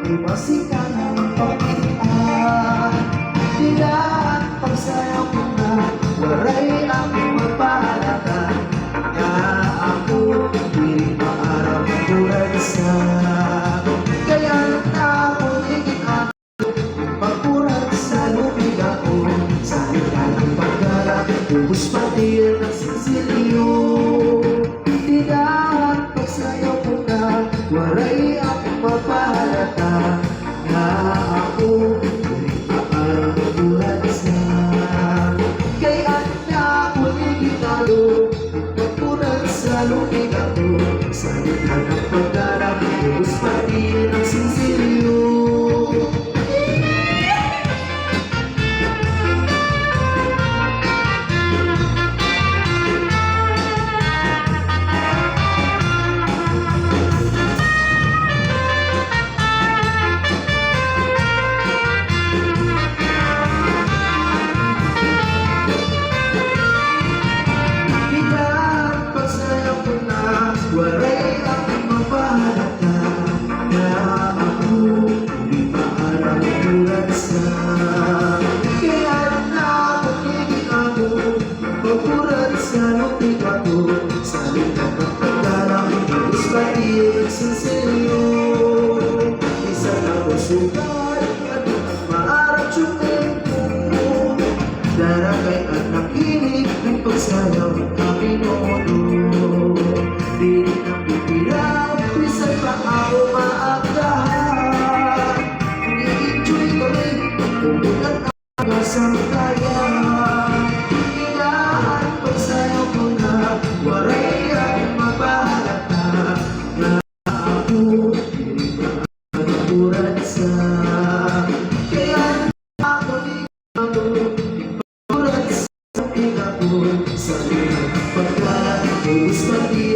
Masikat ang pagkitaan, dilaan pagsayaw ko na waray akong magpahalata. Kaya ako hindi maarap tulad sa kaya na akong higit ako pagpurat sa lubig ako. Sa lika ng pagkara, ubus pati ang sisilyo. Dilaan pagsayaw ko na waray akong magpahalata. Na ako hindi maarap tulad sa kaya na ako higitado pagpurat sa lubig ako. Sa lika ng pagkara, ubus pati ang sisilyo. Waray akong mapahalata na ako hindi maarap tulad sa kaya na ako higitado pagpurat sa lubig ako. Sa lika ng pagkarang ubus pati ang sisilyo. Isa na ko sukat at maarap tsukin ko darakay at nakinig ng pagsayaw ng Panginoon. Di na pipiraw, minsan pa ako maagdahan. Ni-enjoy ko rin, umulan ang asang kaya. Inaan pagsayaw ko na, waray ang mapahalata. Na ako, hindi maagpuran sa kaya na ako dito, pagpuran sa tingako. Sa limang pagkalan, ubus pati